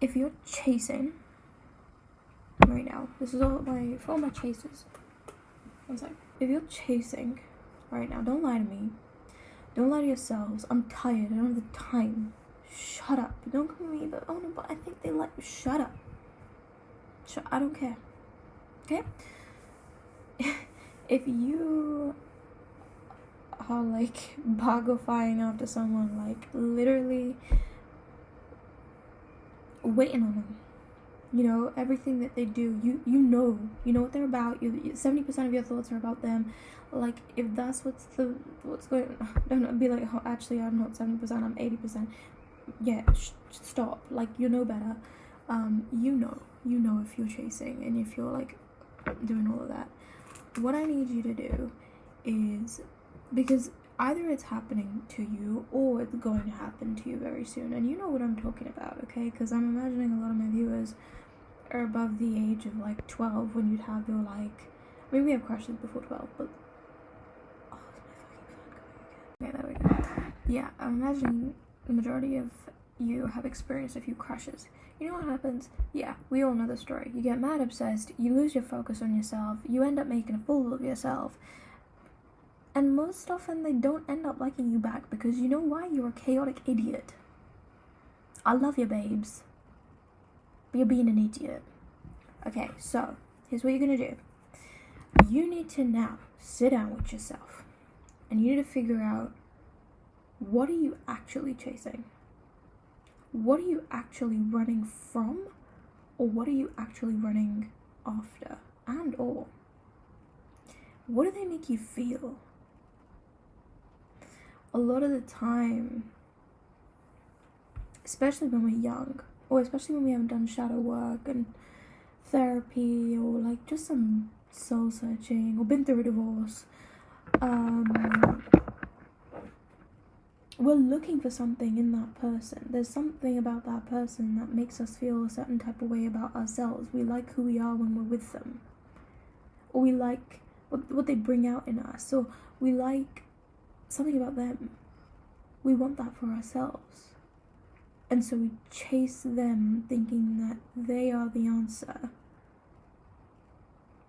if you're chasing right now, this is all for all my chasers. One sec. If you're chasing right now, don't lie to me. Don't lie to yourselves. I'm tired. I don't have the time. Shut up. Don't come at me, but oh no, but I think they like. Shut up. I don't care. Okay? If you are like bargifying after someone, like literally waiting on them, you know, everything that they do, you know what they're about. 70% of your thoughts are about them. Like, if that's what's going, don't be like, oh, actually I'm not 70%, I'm 80%. Yeah, stop. Like, you know better. You know if you're chasing and if you're like doing all of that. What I need you to do is, because either it's happening to you or it's going to happen to you very soon, and you know what I'm talking about, okay? Because I'm imagining a lot of my viewers are above the age of like 12 when you'd have your like, maybe we have crushes before 12, but oh, is my fucking fan going again? Okay, there we go. Yeah, I'm imagining the majority of you have experienced a few crushes. You know what happens? Yeah, we all know the story. You get mad obsessed, you lose your focus on yourself, you end up making a fool of yourself, and most often they don't end up liking you back because you know why? You're a chaotic idiot. I love you, babes, but you're being an idiot. Okay, so here's what you're gonna do. You need to now sit down with yourself and you need to figure out, what are you actually chasing? What are you actually running from? Or what are you actually running after? And or what do they make you feel? A lot of the time, especially when we're young, or especially when we haven't done shadow work and therapy, or like just some soul searching, or been through a divorce, we're looking for something in that person. There's something about that person that makes us feel a certain type of way about ourselves. We like who we are when we're with them, or we like what they bring out in us, or we like something about them. We want that for ourselves, and so we chase them thinking that they are the answer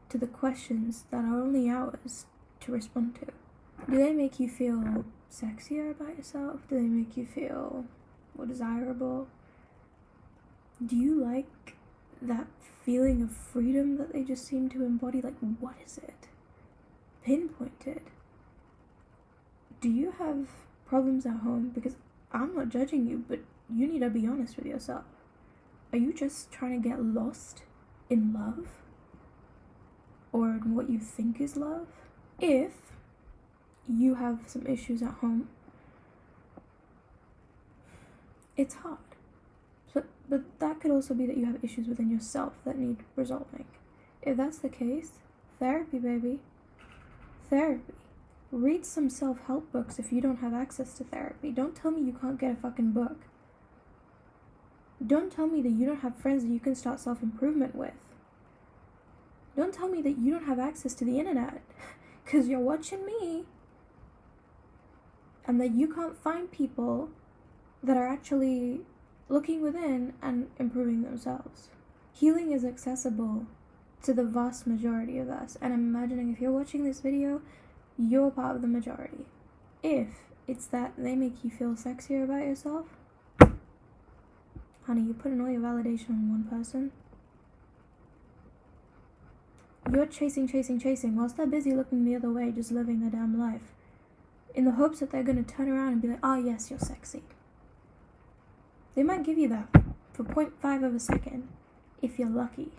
to the questions that are only ours to respond to. Do they make you feel sexier about yourself? Do they make you feel more desirable? Do you like that feeling of freedom that they just seem to embody? Like, what is it? Pinpoint it. Do you have problems at home? Because I'm not judging you, but you need to be honest with yourself. Are you just trying to get lost in love? Or in what you think is love? If you have some issues at home, it's hard. But that could also be that you have issues within yourself that need resolving. If that's the case, therapy, baby. Therapy. Read some self-help books if you don't have access to therapy. Don't tell me you can't get a fucking book. Don't tell me that you don't have friends that you can start self-improvement with. Don't tell me that you don't have access to the internet because you're watching me, and that you can't find people that are actually looking within and improving themselves. Healing is accessible to the vast majority of us, and I'm imagining if you're watching this video, you're part of the majority. If it's that they make you feel sexier about yourself, honey, you're putting all your validation on one person. You're chasing whilst they're busy looking the other way, just living their damn life, in the hopes that they're going to turn around and be like, oh yes, you're sexy. They might give you that for 0.5 of a second, if you're lucky.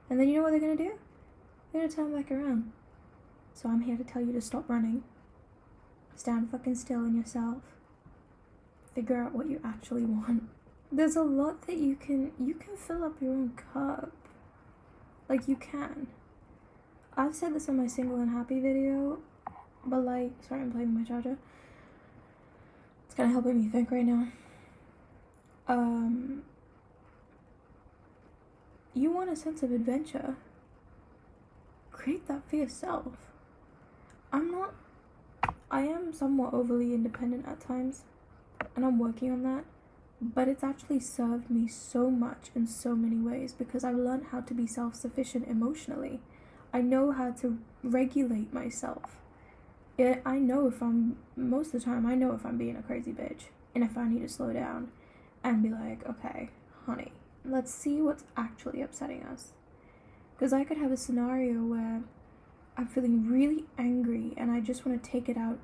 And then you know what they're going to do? They're going to turn back around. So I'm here to tell you to stop running. Stand fucking still in yourself. Figure out what you actually want. There's a lot that you can fill up your own cup. Like, you can. I've said this on my single and happy video, but like, sorry, I'm playing with my charger. It's kind of helping me think right now. You want a sense of adventure. Create that for yourself. I am somewhat overly independent at times, and I'm working on that, But it's actually served me so much in so many ways because I've learned how to be self-sufficient emotionally. I know how to regulate myself. I know if I'm, most of the time, I know if I'm being a crazy bitch and if I need to slow down and be like, okay, honey, let's see what's actually upsetting us. Because I could have a scenario where I'm feeling really angry and I just want to take it out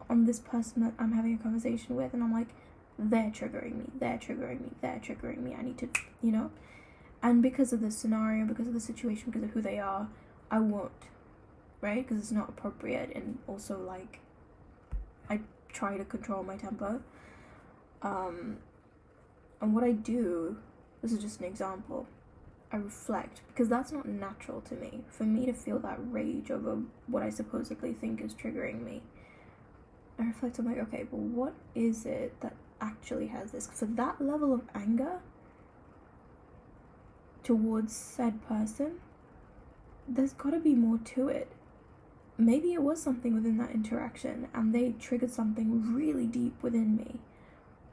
on this person that I'm having a conversation with, and I'm like, they're triggering me, I need to, and because of the scenario, because of the situation, because of who they are, I won't, right? Because it's not appropriate, and also, like, I try to control my temper, and what I do, this is just an example, I reflect, because that's not natural to me, for me to feel that rage over what I supposedly think is triggering me. I reflect, I'm like, okay, but what is it that actually has this? For that level of anger towards said person, there's got to be more to it. Maybe it was something within that interaction and they triggered something really deep within me,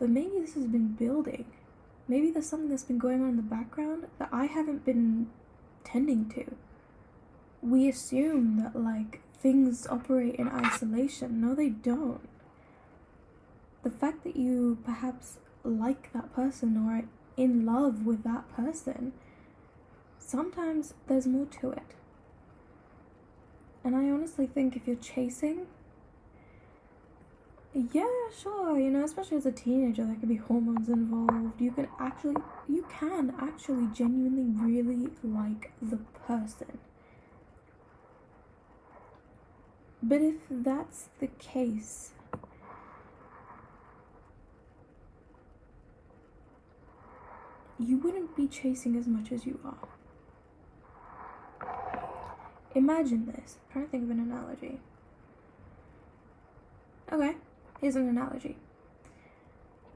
but maybe this has been building. Maybe there's something that's been going on in the background that I haven't been tending to. We assume that, like, things operate in isolation. No, they don't. The fact that you perhaps like that person or are in love with that person, sometimes there's more to it. And I honestly think if you're chasing, yeah, sure, especially as a teenager, there could be hormones involved. You can actually genuinely really like the person. But if that's the case, you wouldn't be chasing as much as you are. Imagine this. I'm trying to think of an analogy. Okay, here's an analogy.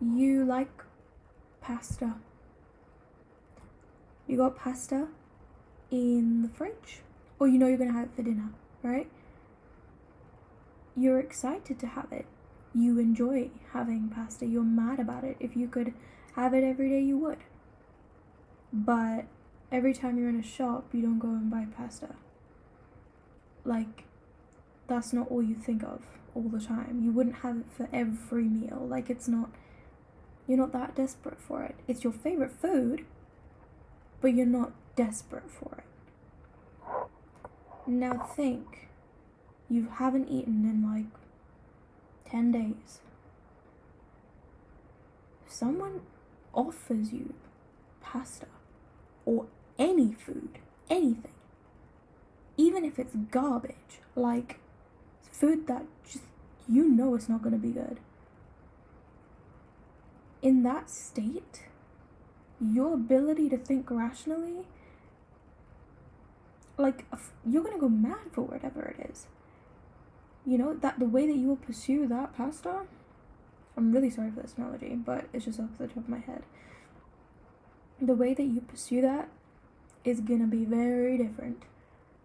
You like pasta. You got pasta in the fridge, or you're gonna have it for dinner, right? You're excited to have it. You enjoy having pasta. You're mad about it. If you could have it every day, you would. But every time you're in a shop, you don't go and buy pasta. Like, that's not all you think of all the time. You wouldn't have it for every meal. Like, you're not that desperate for it. It's your favorite food, but you're not desperate for it. Now think, you haven't eaten in like 10 days. If someone offers you pasta or any food, anything, even if it's garbage, like food that just it's not going to be good, in that state, your ability to think rationally, like, you're going to go mad for whatever it is. That the way that you will pursue that pasta, I'm really sorry for this analogy, but it's just off the top of my head. The way that you pursue that is gonna be very different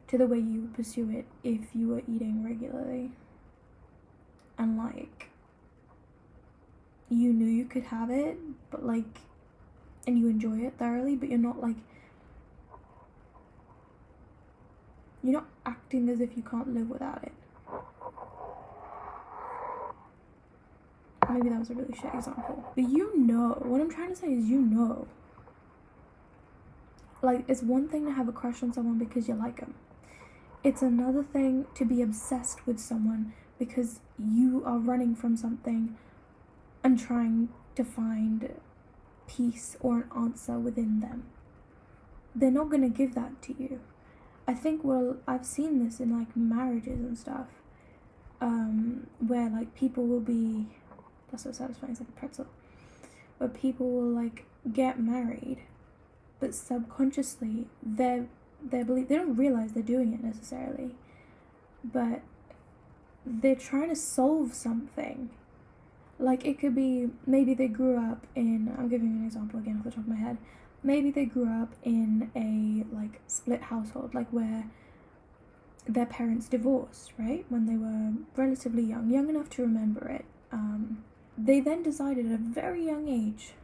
to the way you would pursue it if you were eating regularly. And like, you knew you could have it, but like, and you enjoy it thoroughly, but you're not acting as if you can't live without it. Maybe that was a really shit example. But what I'm trying to say is like, it's one thing to have a crush on someone because you like them. It's another thing to be obsessed with someone because you are running from something and trying to find peace or an answer within them. They're not going to give that to you. I think, I've seen this in like marriages and stuff, where like people will be, that's so satisfying, it's like a pretzel, where people will like get married, but subconsciously they don't realize they're doing it necessarily, but they're trying to solve something. Like, it could be, maybe they grew up in, I'm giving you an example again off the top of my head, maybe they grew up in a like split household, like where their parents divorced, right, when they were relatively young enough to remember it. They then decided at a very young age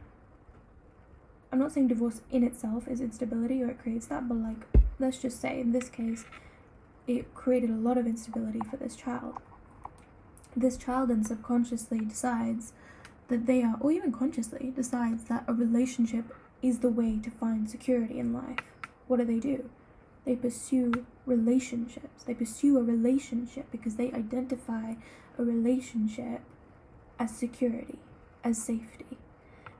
I'm not saying divorce in itself is instability or it creates that, but like, let's just say in this case, it created a lot of instability for this child. This child then subconsciously decides that they are, or even consciously decides that a relationship is the way to find security in life. What do? They pursue relationships. They pursue a relationship because they identify a relationship as security, as safety.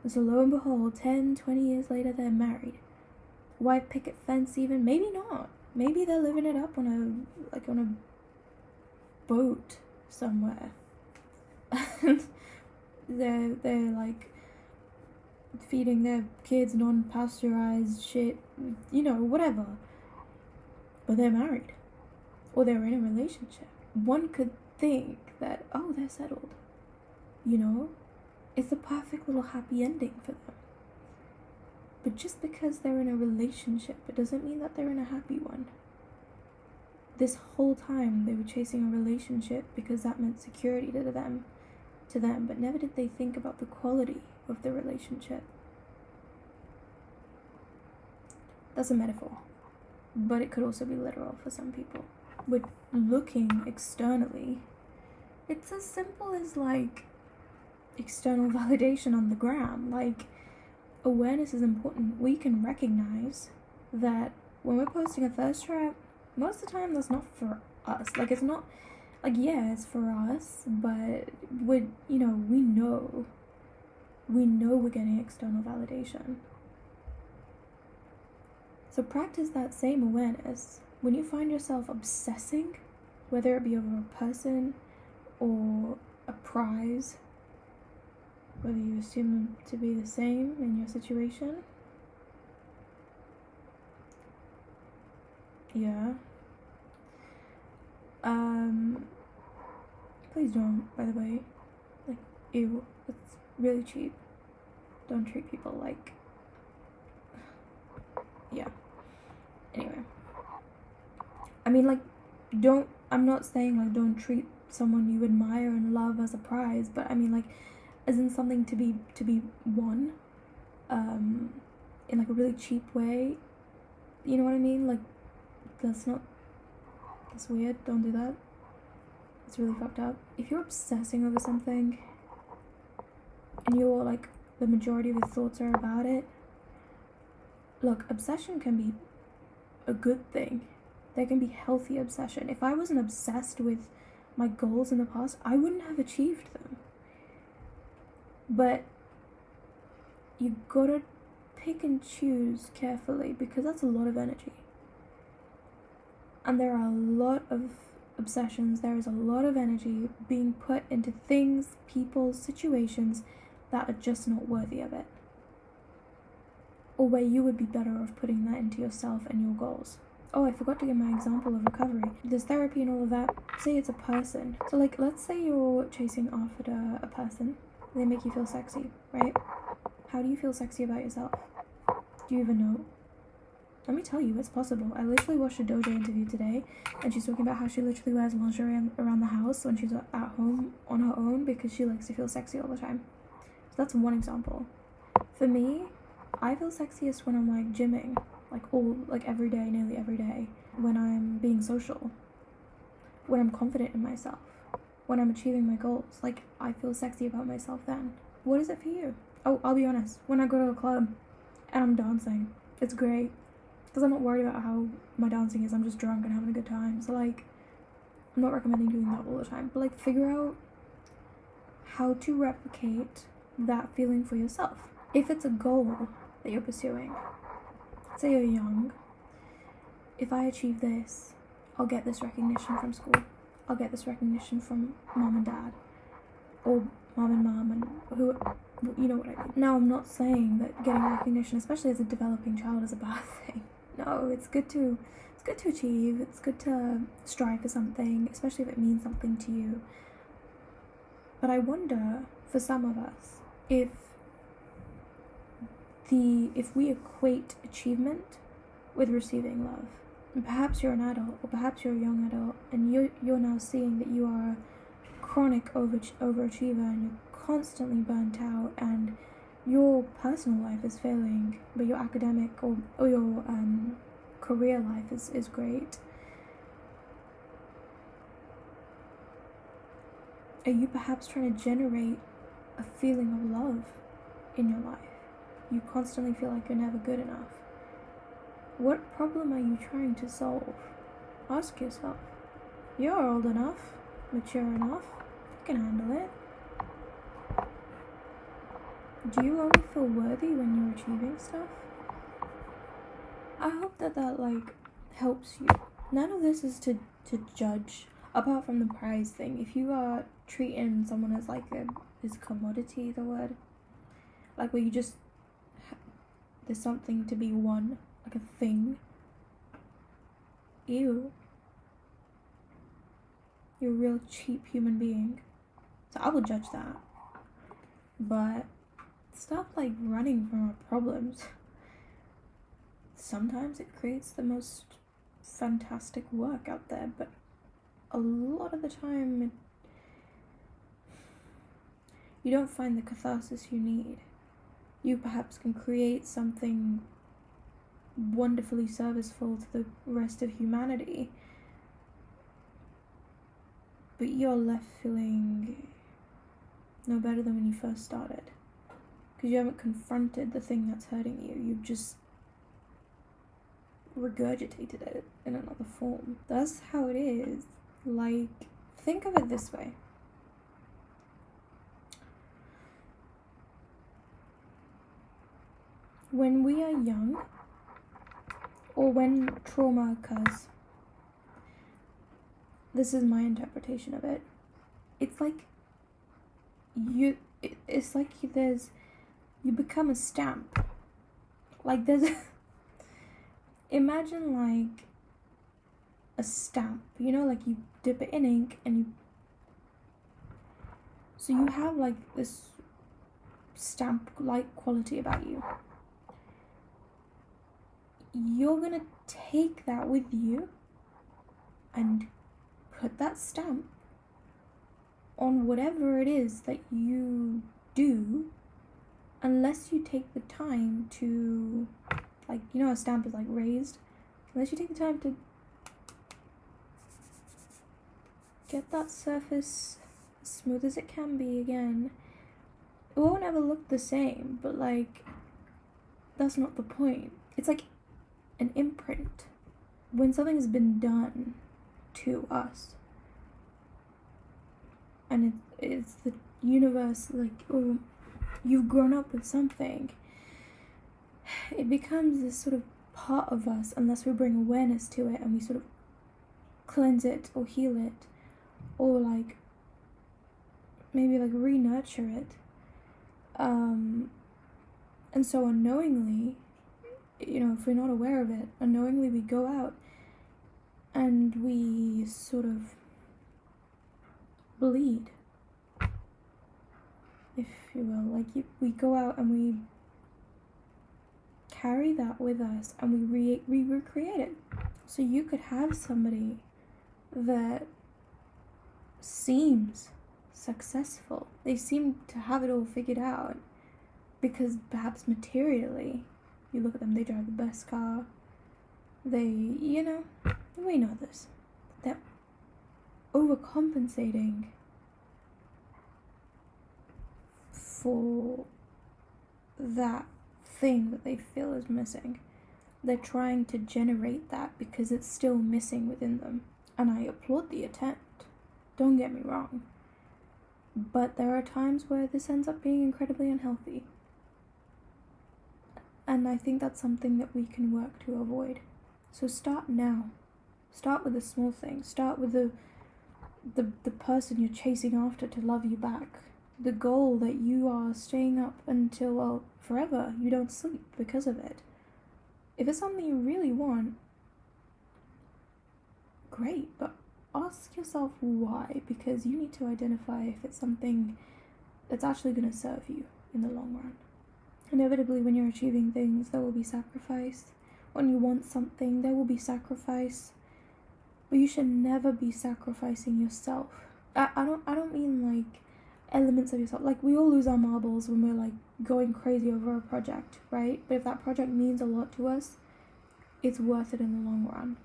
And so lo and behold, 10, 20 years later, they're married. Why picket fence even? Maybe not. Maybe they're living it up on a boat somewhere. And they're like feeding their kids non-pasteurized shit, whatever. But they're married. Or they're in a relationship. One could think that, oh, they're settled. It's a perfect little happy ending for them. But just because they're in a relationship, it doesn't mean that they're in a happy one. This whole time they were chasing a relationship because that meant security to them, but never did they think about the quality of the relationship. That's a metaphor, but it could also be literal for some people. With looking externally, it's as simple as like external validation on the gram. Like, awareness is important. We can recognize that when we're posting a thirst trap, most of the time that's not for us. Like, it's not, like, yeah, it's for us, but we know we're getting external validation. So practice that same awareness. When you find yourself obsessing, whether it be over a person or a prize, whether you assume them to be the same in your situation. Yeah. Please don't, by the way. Like, ew, it's really cheap. Don't treat people like... Yeah. Anyway. I mean, like, I'm not saying, like, don't treat someone you admire and love as a prize, but I mean, like, as in something to be won, in, like, a really cheap way. You know what I mean? Like, that's weird. Don't do that. It's really fucked up. If you're obsessing over something and you're like, the majority of your thoughts are about it, look, obsession can be a good thing. There can be healthy obsession. If I wasn't obsessed with my goals in the past, I wouldn't have achieved them. But you gotta pick and choose carefully, because that's a lot of energy. And there are a lot of obsessions, there is a lot of energy being put into things, people, situations that are just not worthy of it. Or where you would be better off putting that into yourself and your goals. Oh, I forgot to give my example of recovery. There's therapy and all of that. Say it's a person. So, like, let's say you're chasing after a person. They make you feel sexy, right? How do you feel sexy about yourself? Do you even know? Let me tell you, it's possible. I literally watched a Doja interview today, and she's talking about how she literally wears lingerie around the house when she's at home on her own because she likes to feel sexy all the time. So that's one example. For me, I feel sexiest when I'm like gymming, like every day, nearly every day. When I'm being social, when I'm confident in myself, when I'm achieving my goals. Like, I feel sexy about myself then. What is it for you? Oh, I'll be honest. When I go to a club and I'm dancing, it's great. Because I'm not worried about how my dancing is. I'm just drunk and having a good time. So, like, I'm not recommending doing that all the time. But, like, figure out how to replicate that feeling for yourself. If it's a goal that you're pursuing, say you're young, if I achieve this, I'll get this recognition from school. I'll get this recognition from mom and dad. Or mom and who, you know what I mean. Now, I'm not saying that getting recognition, especially as a developing child, is a bad thing. No, it's good to achieve. It's good to strive for something, especially if it means something to you. But I wonder, for some of us, if we equate achievement with receiving love. And perhaps you're an adult, or perhaps you're a young adult, and you're now seeing that you are a chronic overachiever, and you're constantly burnt out, and your personal life is failing, but your academic or your career life is great. Are you perhaps trying to generate a feeling of love in your life? You constantly feel like you're never good enough. What problem are you trying to solve? Ask yourself. You're old enough, mature enough, you can handle it. Do you only feel worthy when you're achieving stuff? I hope that helps you. None of this is to judge, apart from the prize thing. If you are treating someone as is commodity the word? Like where you just, there's something to be won, like a thing. Ew. You're a real cheap human being. So I would judge that. But stuff like running from our problems, sometimes it creates the most fantastic work out there, but a lot of the time you don't find the catharsis you need. You perhaps can create something wonderfully serviceful to the rest of humanity, but you're left feeling no better than when you first started, because you haven't confronted the thing that's hurting you. You've just regurgitated it in another form. That's how it is. Like, think of it this way. When we are young, or when trauma occurs, this is my interpretation of it. It's like you become a stamp. Like there's imagine like a stamp, like you dip it in ink and so you have like this stamp-like quality about you. You're gonna take that with you and put that stamp on whatever it is that you do, unless you take the time to, a stamp is raised, unless you take the time to get that surface as smooth as it can be again. It won't ever look the same, but that's not the point. It's like an imprint. When something has been done to us, and it's the universe, or you've grown up with something, it becomes this sort of part of us unless we bring awareness to it and we sort of cleanse it or heal it, or maybe re-nurture it. And so unknowingly, if we're not aware of it, unknowingly we go out and we sort of bleed, if you will. We go out and we carry that with us and we recreate it. So you could have somebody that seems successful. They seem to have it all figured out because perhaps materially, you look at them, they drive the best car. We know this. They're overcompensating for that thing that they feel is missing. They're trying to generate that because it's still missing within them. And I applaud the attempt. Don't get me wrong. But there are times where this ends up being incredibly unhealthy. And I think that's something that we can work to avoid. So start now. Start with the small things. Start with the person you're chasing after to love you back. The goal that you are staying up until, forever. You don't sleep because of it. If it's something you really want, great, but ask yourself why, because you need to identify if it's something that's actually going to serve you in the long run. Inevitably, when you're achieving things, there will be sacrifice. When you want something, there will be sacrifice. But you should never be sacrificing yourself. I don't mean elements of yourself. Like, we all lose our marbles when we're like going crazy over a project, right? But if that project means a lot to us, it's worth it in the long run.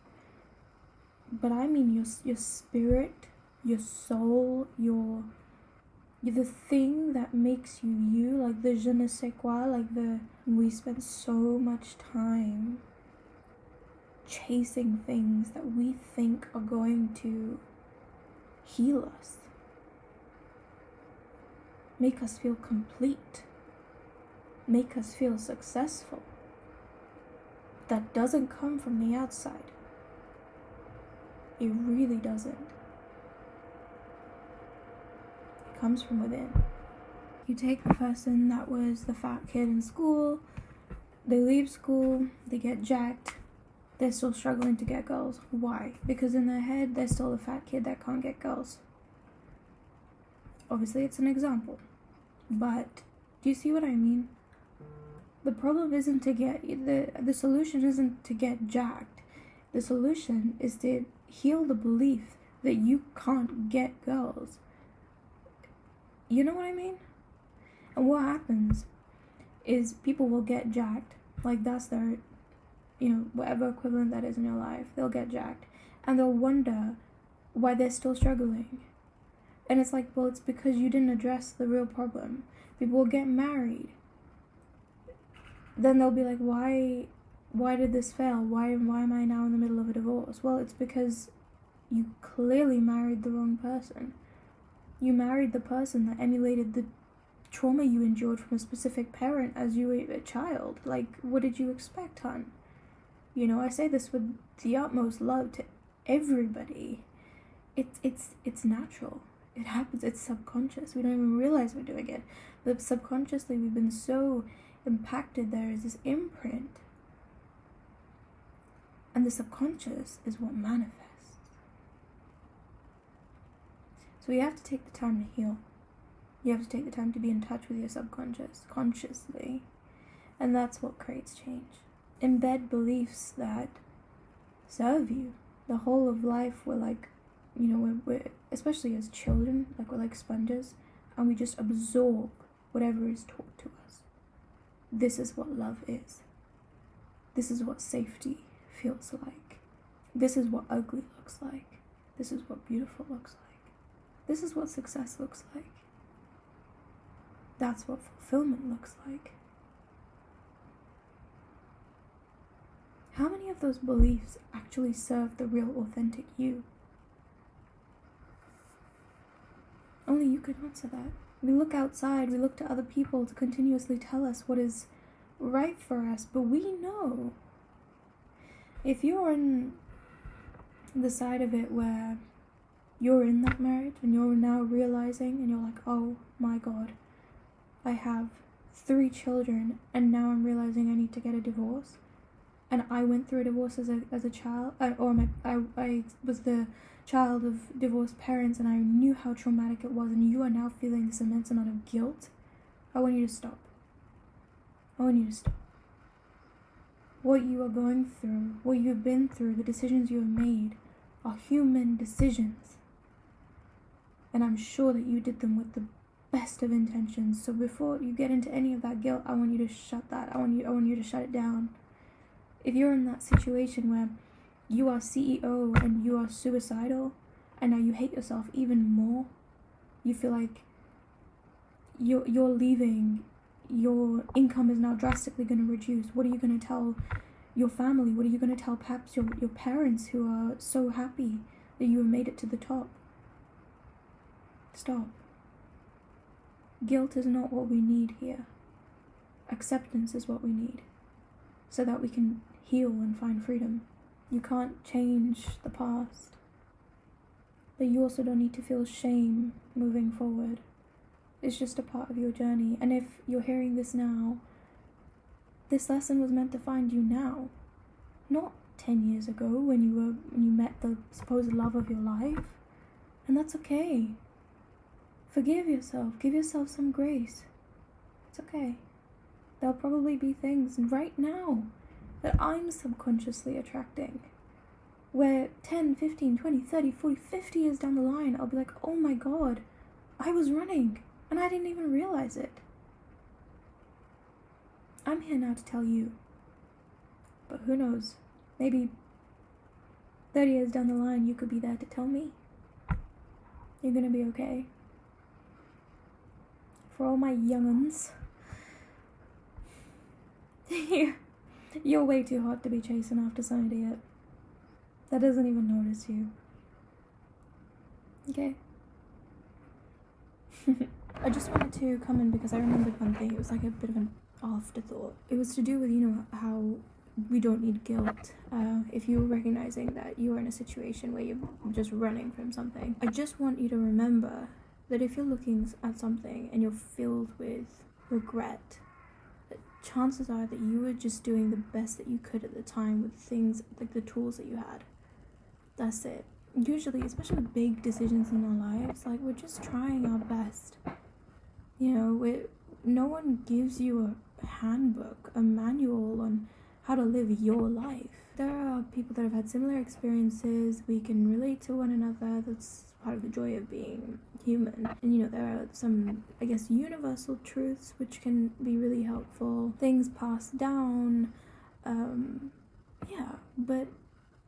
But I mean your spirit, your soul, you're the thing that makes you, like the je ne sais quoi, like we spend so much time chasing things that we think are going to heal us, make us feel complete, make us feel successful. That doesn't come from the outside. It really doesn't. It comes from within. You take the person that was the fat kid in school, they leave school, they get jacked, they're still struggling to get girls. Why? Because in their head, they're still the fat kid that can't get girls. Obviously, it's an example. But, do you see what I mean? The problem isn't to get, the solution isn't to get jacked. The solution is to heal the belief that you can't get girls. You know what I mean? And what happens is people will get jacked. Like, that's their, whatever equivalent that is in your life. They'll get jacked. And they'll wonder why they're still struggling. And it's like, well, it's because you didn't address the real problem. People will get married. Then they'll be like, why did this fail? Why am I now in the middle of a divorce? Well, it's because you clearly married the wrong person. You married the person that emulated the trauma you endured from a specific parent as you were a child. Like, what did you expect, hon? I say this with the utmost love to everybody. It's natural. It happens. It's subconscious. We don't even realize we're doing it. But subconsciously, we've been so impacted. There is this imprint. And the subconscious is what manifests. So you have to take the time to heal. You have to take the time to be in touch with your subconscious, consciously. And that's what creates change. Embed beliefs that serve you. The whole of life, we're like, we're especially as children, like we're like sponges, and we just absorb whatever is taught to us. This is what love is. This is what safety feels like. This is what ugly looks like. This is what beautiful looks like. This is what success looks like. That's what fulfillment looks like. How many of those beliefs actually serve the real authentic you? Only you could answer that. We look outside, we look to other people to continuously tell us what is right for us, but we know. If you're in the side of it where you're in that marriage and you're now realizing and you're like, oh my God, I have 3 children and now I'm realizing I need to get a divorce. And I went through a divorce as a child, I was the child of divorced parents, and I knew how traumatic it was, and you are now feeling this immense amount of guilt. I want you to stop. I want you to stop. What you are going through, what you've been through, the decisions you have made are human decisions. And I'm sure that you did them with the best of intentions. So before you get into any of that guilt, I want you to shut that. I want you to shut it down. If you're in that situation where you are CEO and you are suicidal and now you hate yourself even more, you feel like you're leaving, your income is now drastically going to reduce. What are you going to tell your family? What are you going to tell perhaps your parents who are so happy that you have made it to the top? Stop. Guilt is not what we need here. Acceptance is what we need, so that we can heal and find freedom. You can't change the past, but you also don't need to feel shame moving forward. It's just a part of your journey. And if you're hearing this now, this lesson was meant to find you now, not 10 years ago when you met the supposed love of your life. And that's okay. Forgive yourself. Give yourself some grace. It's okay. There'll probably be things right now that I'm subconsciously attracting, where 10, 15, 20, 30, 40, 50 years down the line, I'll be like, oh my God, I was running. And I didn't even realize it. I'm here now to tell you. But who knows? Maybe 30 years down the line, you could be there to tell me. You're gonna be okay. For all my young'uns. You're way too hot to be chasing after some idiot that doesn't even notice you. Okay? I just wanted to come in because I remembered one thing. It was like a bit of an afterthought. It was to do with, how we don't need guilt. If you're recognizing that you are in a situation where you're just running from something, I just want you to remember that if you're looking at something and you're filled with regret, chances are that you were just doing the best that you could at the time with things, like the tools that you had. That's it. Usually, especially with big decisions in our lives, like, we're just trying our best. No one gives you a handbook, a manual on how to live your life. There are people that have had similar experiences. We can relate to one another. That's part of the joy of being human. And there are some, I guess, universal truths which can be really helpful. Things passed down. But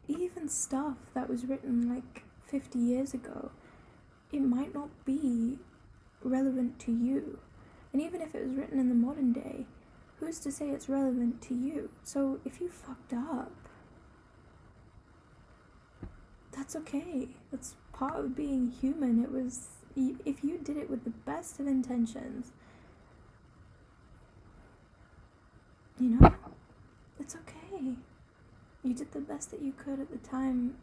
even stuff that was written like 50 years ago, it might not be relevant to you. And even if it was written in the modern day, who's to say it's relevant to you? So if you fucked up, that's okay. That's part of being human. If you did it with the best of intentions, it's okay. You did the best that you could at the time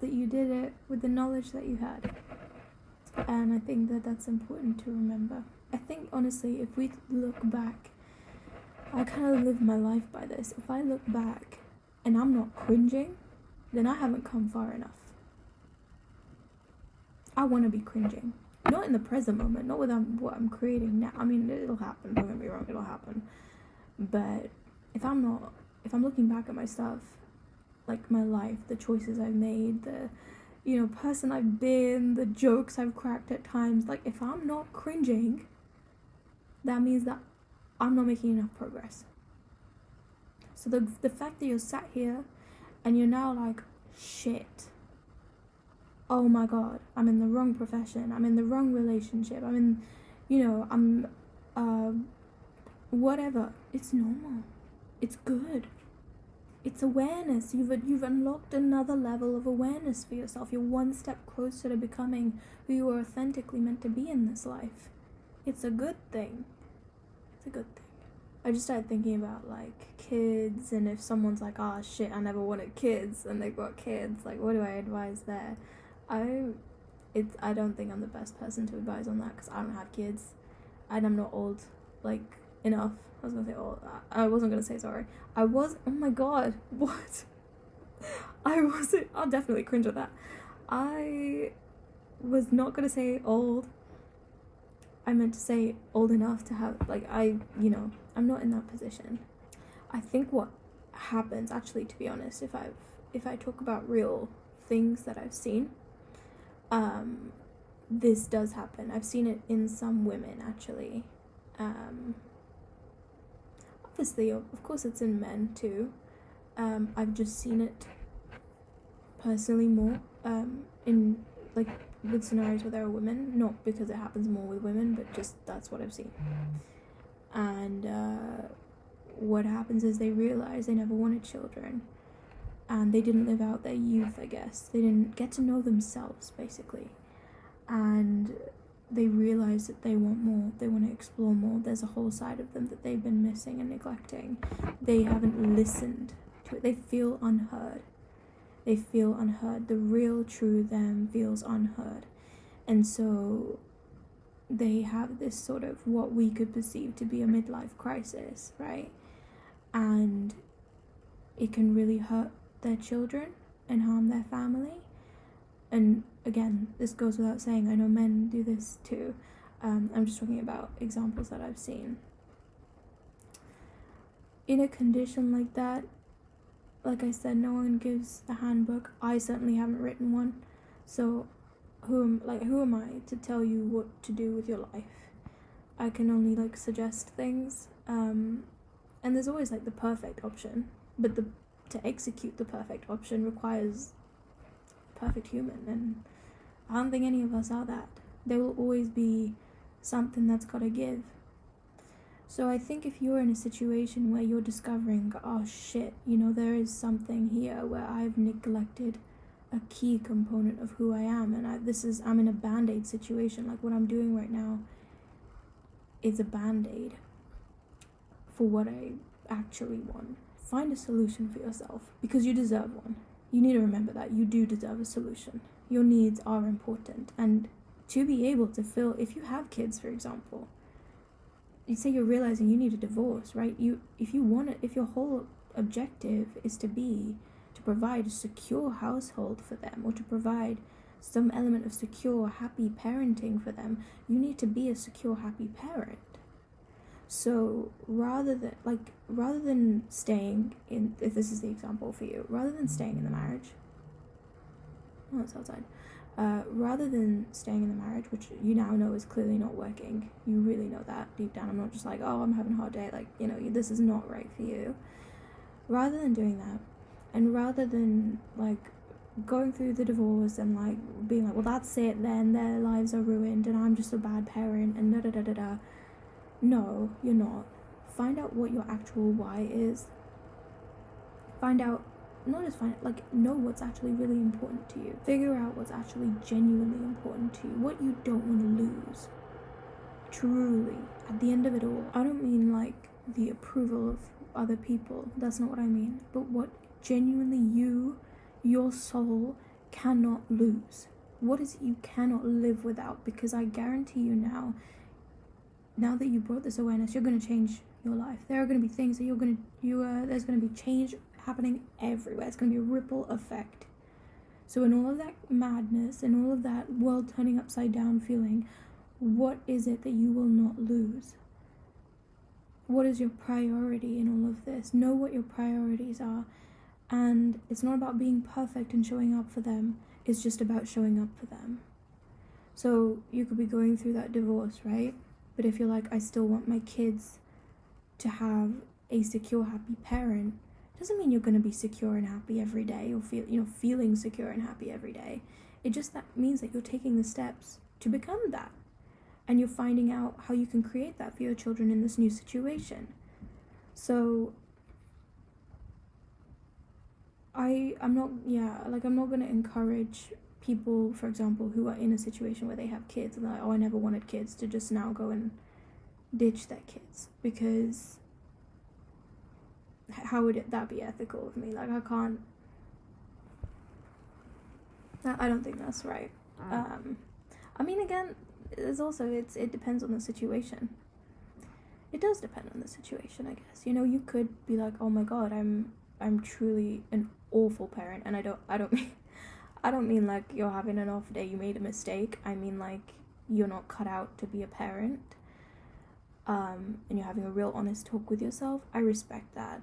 that you did it with the knowledge that you had. And I think that that's important to remember. I think, honestly, if we look back, I kind of live my life by this. If I look back and I'm not cringing, then I haven't come far enough. I want to be cringing. Not in the present moment, not with what I'm creating now. I mean, it'll happen, don't get me wrong, it'll happen. But if I'm looking back at my stuff, like my life, the choices I've made, the person I've been, the jokes I've cracked at times, like, if I'm not cringing, that means that I'm not making enough progress. So the fact that you're sat here and you're now like, shit, oh my god, I'm in the wrong profession, I'm in the wrong relationship, whatever, it's normal, it's good. It's awareness. You've unlocked another level of awareness for yourself. You're one step closer to becoming who you are authentically meant to be in this life. It's a good thing. It's a good thing. I just started thinking about, like, kids, and if someone's like, oh shit, I never wanted kids, and they've got kids, like, what do I advise there? I don't think I'm the best person to advise on that, because I don't have kids, and I'm not old, like, enough. I was gonna say old. I wasn't gonna say sorry. I was. Oh my god. What? I wasn't. I'll definitely cringe at that. I was not gonna say old. I meant to say old enough to have, like, I'm not in that position. I think what happens, actually, to be honest, if I talk about real things that I've seen, this does happen. I've seen it in some women, actually. Obviously, of course, it's in men too. I've just seen it personally more in, like, with scenarios where there are women, not because it happens more with women, but just that's what I've seen. And what happens is they realize they never wanted children, and they didn't live out their youth, I guess. They didn't get to know themselves, basically, and they realize that they want more, they want to explore more. There's a whole side of them that they've been missing and neglecting. They haven't listened to it. They feel unheard. They feel unheard. The real, true them feels unheard. And so they have this sort of what we could perceive to be a midlife crisis, right? And it can really hurt their children and harm their family. And again, this goes without saying, I know men do this too. I'm just talking about examples that I've seen. In a condition like that, like I said, no one gives a handbook. I certainly haven't written one. So who am I to tell you what to do with your life? I can only like suggest things, and there's always like the perfect option, but to execute the perfect option requires a perfect human, and I don't think any of us are that. There will always be something that's gotta give. So I think if you're in a situation where you're discovering, oh shit, there is something here where I've neglected a key component of who I am, and I'm in a band-aid situation. Like what I'm doing right now is a band-aid for what I actually want. Find a solution for yourself, because you deserve one. You need to remember that you do deserve a solution. Your needs are important, and to be able to fill, if you have kids, for example, you say you're realizing you need a divorce, right? If your whole objective is to provide a secure household for them, or to provide some element of secure, happy parenting for them, you need to be a secure, happy parent. So rather than staying in, if this is the example for you, rather than staying in the marriage, oh, it's outside. Rather than staying in the marriage, which you now know is clearly not working, you really know that deep down. I'm not just like, oh, I'm having a hard day, this is not right for you. Rather than doing that, and rather than going through the divorce and being like, well, that's it then, their lives are ruined and I'm just a bad parent and da da da da da. No, you're not. Find out what your actual why is. Know what's actually really important to you. Figure out what's actually genuinely important to you, what you don't want to lose. Truly, at the end of it all, I don't mean the approval of other people, that's not what I mean, but what genuinely your soul cannot lose. What is it you cannot live without? Because I guarantee you now that you brought this awareness, you're going to change your life. There are going to be things that there's going to be change happening everywhere. It's going to be a ripple effect. So in all of that madness and all of that world turning upside down feeling, what is it that you will not lose? What is your priority in all of this? Know what your priorities are. And it's not about being perfect and showing up for them. It's just about showing up for them. So you could be going through that divorce, right? But if you're like, I still want my kids to have a secure, happy parent, doesn't mean you're going to be secure and happy every day, or feeling secure and happy every day. It just that means that you're taking the steps to become that, and you're finding out how you can create that for your children in this new situation. So I'm not going to encourage people, for example, who are in a situation where they have kids and they're like, oh, I never wanted kids, to just now go and ditch their kids, because how would that be ethical of me? I can't. I don't think that's right. I mean, again, there's also it depends on the situation. It does depend on the situation, I guess. You could be like, oh my god, I'm truly an awful parent, and I don't mean like you're having an off day, you made a mistake. I mean like you're not cut out to be a parent. And you're having a real honest talk with yourself. I respect that.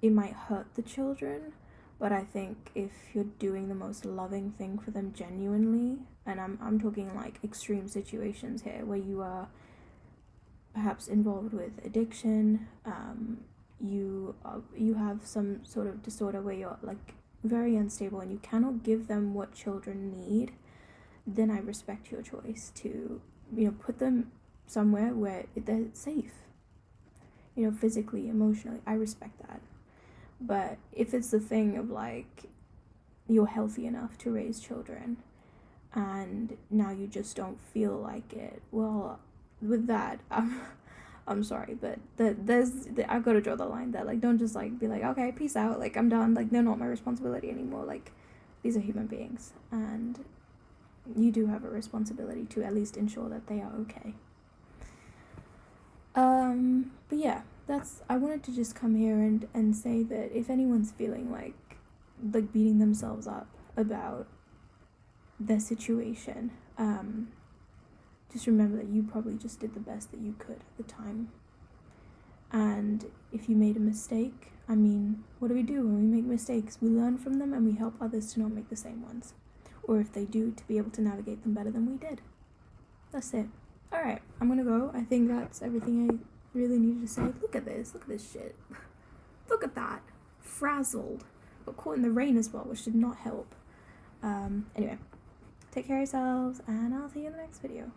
It might hurt the children, but I think if you're doing the most loving thing for them genuinely, and I'm talking extreme situations here where you are perhaps involved with addiction, you have some sort of disorder where you're very unstable and you cannot give them what children need, then I respect your choice to put them somewhere where they're safe, physically, emotionally. I respect that. But if it's the thing of you're healthy enough to raise children and now you just don't feel like it, well, with that, I'm sorry, but I've got to draw the line there. Don't just be like, okay, peace out, I'm done, they're not my responsibility anymore. These are human beings, and you do have a responsibility to at least ensure that they are okay. But yeah, I wanted to just come here and say that if anyone's feeling like beating themselves up about their situation, just remember that you probably just did the best that you could at the time. And if you made a mistake, I mean, what do we do when we make mistakes? We learn from them and we help others to not make the same ones. or if they do, to be able to navigate them better than we did. That's it. Alright, I'm gonna go. I think that's everything I really needed to say. Look at this shit. Look at that. Frazzled. But caught in the rain as well, which did not help. Anyway, take care of yourselves, and I'll see you in the next video.